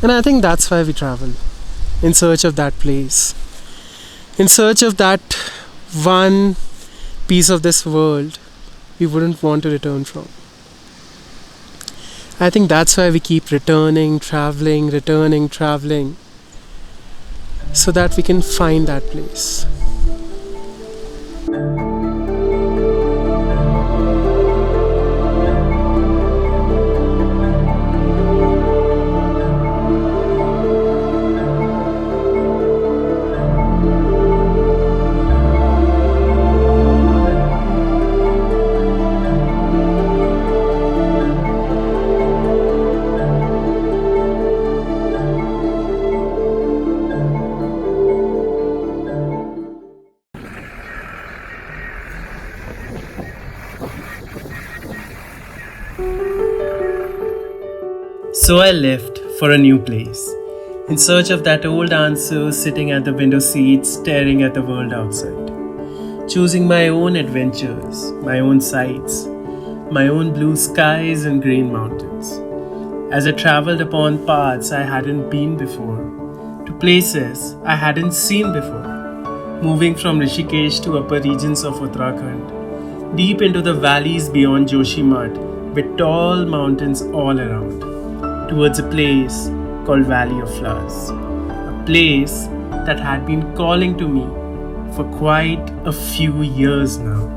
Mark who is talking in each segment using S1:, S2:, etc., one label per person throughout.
S1: And I think that's why we travel, in search of that place, in search of that one piece of this world we wouldn't want to return from. I think that's why we keep returning, traveling, so that we can find that place. So I left for a new place, in search of that old answer, sitting at the window seat, staring at the world outside, choosing my own adventures, my own sights, my own blue skies and green mountains. As I traveled upon paths I hadn't been before, to places I hadn't seen before, moving from Rishikesh to upper regions of Uttarakhand, deep into the valleys beyond Joshimath, with tall mountains all around, towards a place called Valley of Flowers, a place that had been calling to me for quite a few years now.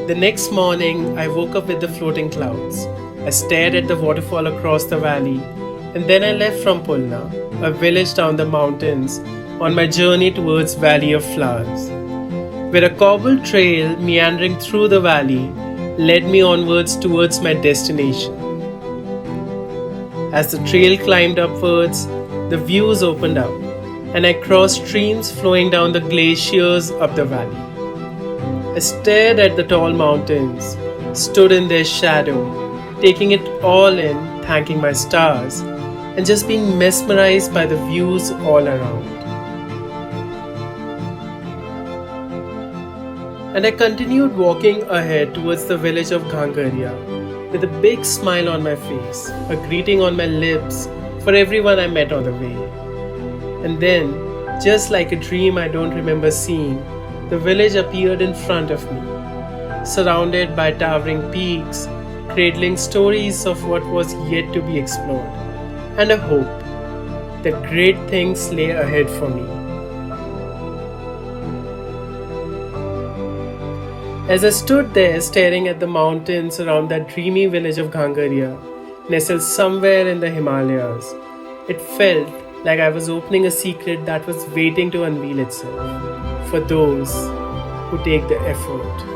S1: The next morning, I woke up with the floating clouds. I stared at the waterfall across the valley, and then I left from Pulna, a village down the mountains, on my journey towards Valley of Flowers, where a cobbled trail meandering through the valley led me onwards towards my destination. As the trail climbed upwards, the views opened up, and I crossed streams flowing down the glaciers up the valley. I stared at the tall mountains, stood in their shadow, taking it all in, thanking my stars, and just being mesmerized by the views all around. And I continued walking ahead towards the village of Ghangaria, with a big smile on my face, a greeting on my lips for everyone I met on the way. And then, just like a dream I don't remember seeing, the village appeared in front of me, surrounded by towering peaks, cradling stories of what was yet to be explored, and a hope that great things lay ahead for me. As I stood there staring at the mountains around that dreamy village of Ghangaria, nestled somewhere in the Himalayas, it felt like I was opening a secret that was waiting to unveil itself for those who take the effort.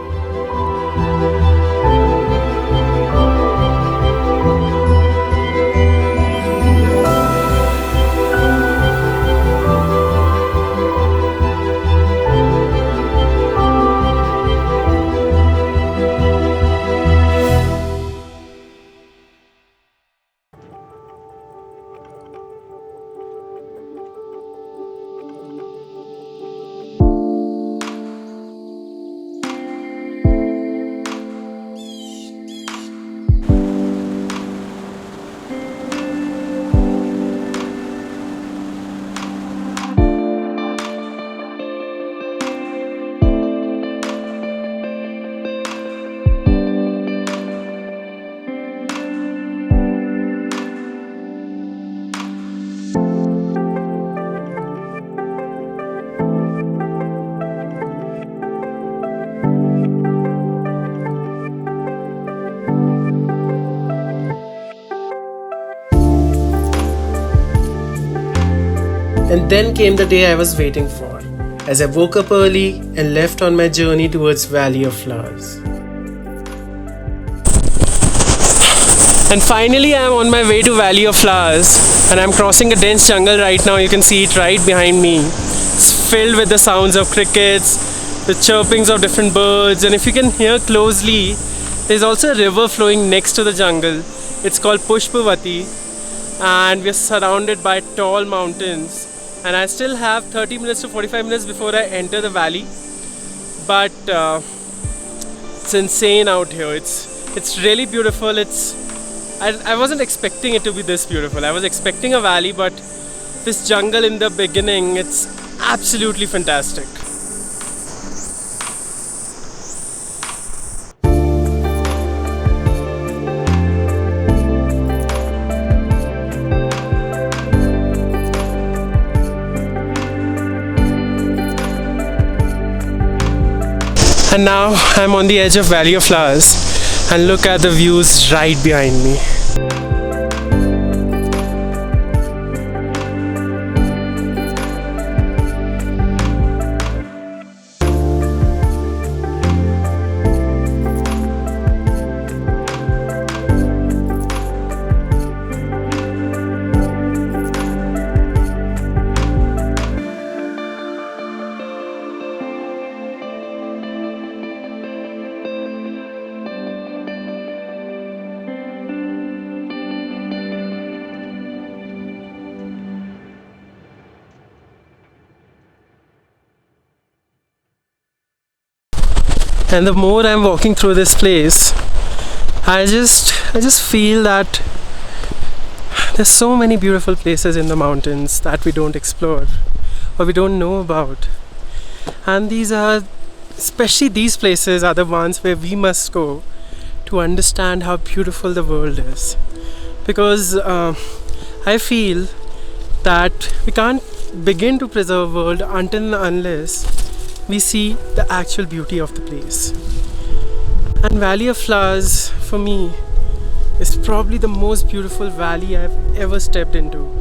S1: And then came the day I was waiting for, as I woke up early and left on my journey towards Valley of Flowers. And finally I am on my way to Valley of Flowers, and I'm crossing a dense jungle right now. You can see it right behind me. It's filled with the sounds of crickets, the chirpings of different birds, and if you can hear closely, there's also a river flowing next to the jungle, It's called Pushpavati, and we're surrounded by tall mountains. And I still have 30 minutes to 45 minutes before I enter the valley. But it's insane out here. It's really beautiful. I wasn't expecting it to be this beautiful. I was expecting a valley, but this jungle in the beginning, it's absolutely fantastic. And now I'm on the edge of Valley of Flowers, and look at the views right behind me. And the more I'm walking through this place, I just feel that there's so many beautiful places in the mountains that we don't explore or we don't know about. And especially these places are the ones where we must go to understand how beautiful the world is. Because I feel that we can't begin to preserve the world until and unless we see the actual beauty of the place. And Valley of Flowers for me is probably the most beautiful valley I've ever stepped into.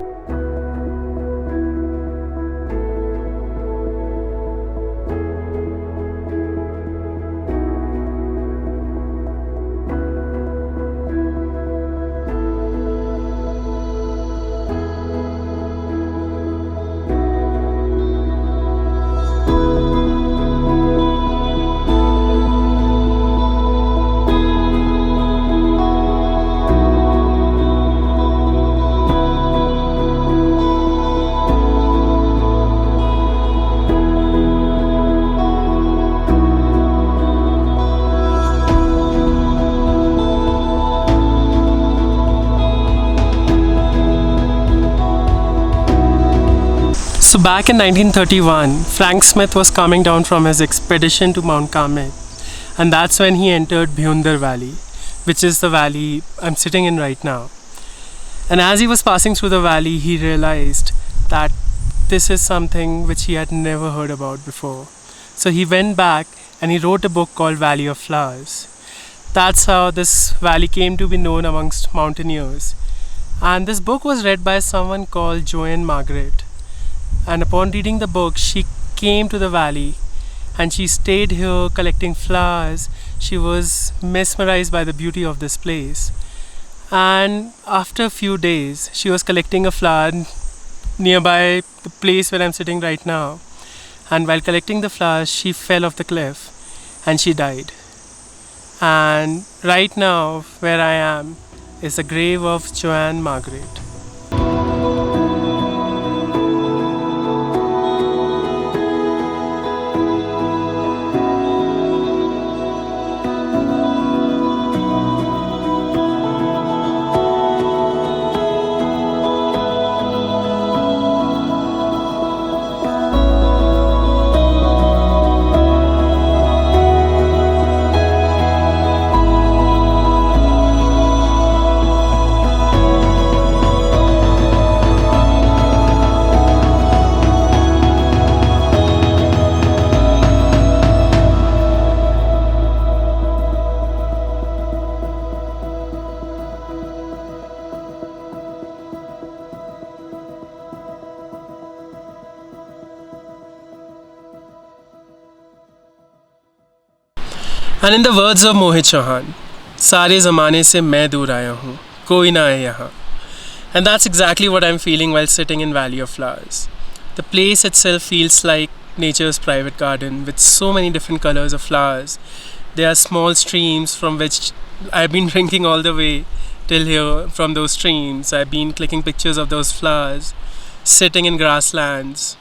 S1: So back in 1931, Frank Smith was coming down from his expedition to Mount Carmel, and that's when he entered Bhinder Valley, which is the valley I'm sitting in right now. And as he was passing through the valley, he realized that this is something which he had never heard about before. So he went back and he wrote a book called Valley of Flowers. That's how this valley came to be known amongst mountaineers. And this book was read by someone called Joanne Margaret. And upon reading the book, she came to the valley and she stayed here collecting flowers. She was mesmerized by the beauty of this place. And after a few days, she was collecting a flower nearby the place where I'm sitting right now. And while collecting the flowers, she fell off the cliff and she died. And right now, where I am, is the grave of Joanne Margaret. And in the words of Mohit Chauhan, सारे ज़माने से मैं दूर आया हूँ, कोई ना है यहाँ. And that's exactly what I'm feeling while sitting in Valley of Flowers. The place itself feels like nature's private garden with so many different colors of flowers. There are small streams from which I've been drinking all the way till here from those streams. I've been clicking pictures of those flowers, sitting in grasslands,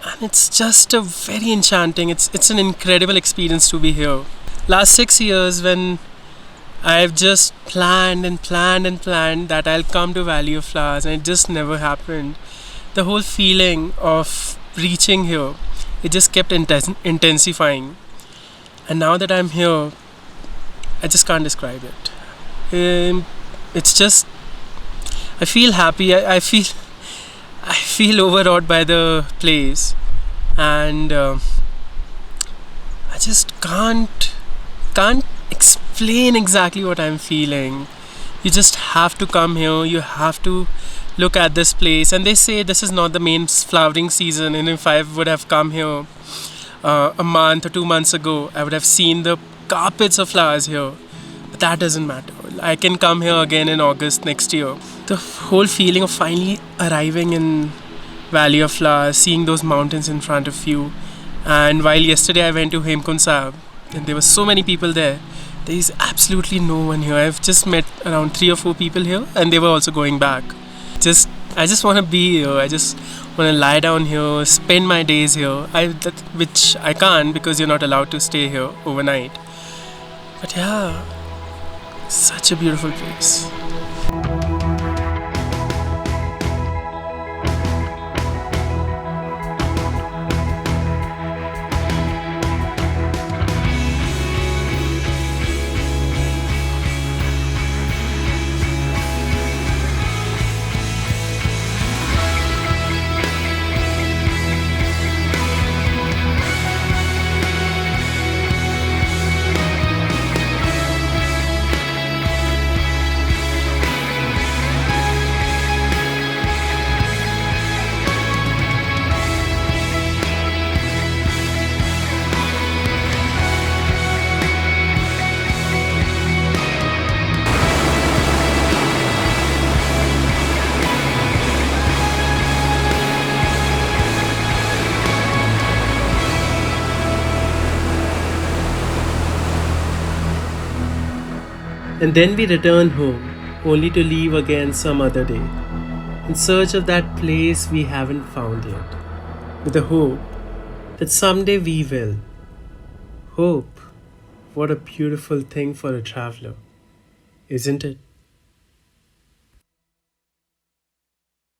S1: and it's just a very enchanting. It's an incredible experience to be here. Last 6 years, when I've just planned and planned and planned that I'll come to Valley of Flowers, and it just never happened. The whole feeling of reaching here, it just kept intensifying. And now that I'm here, I just can't describe it. It's just I feel happy. I feel overawed by the place, and I just can't explain exactly what I'm feeling. You just have to come here. You have to look at this place. And they say this is not the main flowering season. And if I would have come here a month or 2 months ago, I would have seen the carpets of flowers here. But that doesn't matter. I can come here again in August next year. The whole feeling of finally arriving in Valley of Flowers, seeing those mountains in front of you. And while yesterday I went to Hemkund Sahib, and there were so many people there, there is absolutely no one here. I've just met around 3 or 4 people here, and they were also going back. I just want to be here. I just want to lie down here, spend my days here. Which I can't because you're not allowed to stay here overnight. But yeah, such a beautiful place. And then we return home, only to leave again some other day, in search of that place we haven't found yet, with the hope that someday we will. Hope, what a beautiful thing for a traveler, isn't it?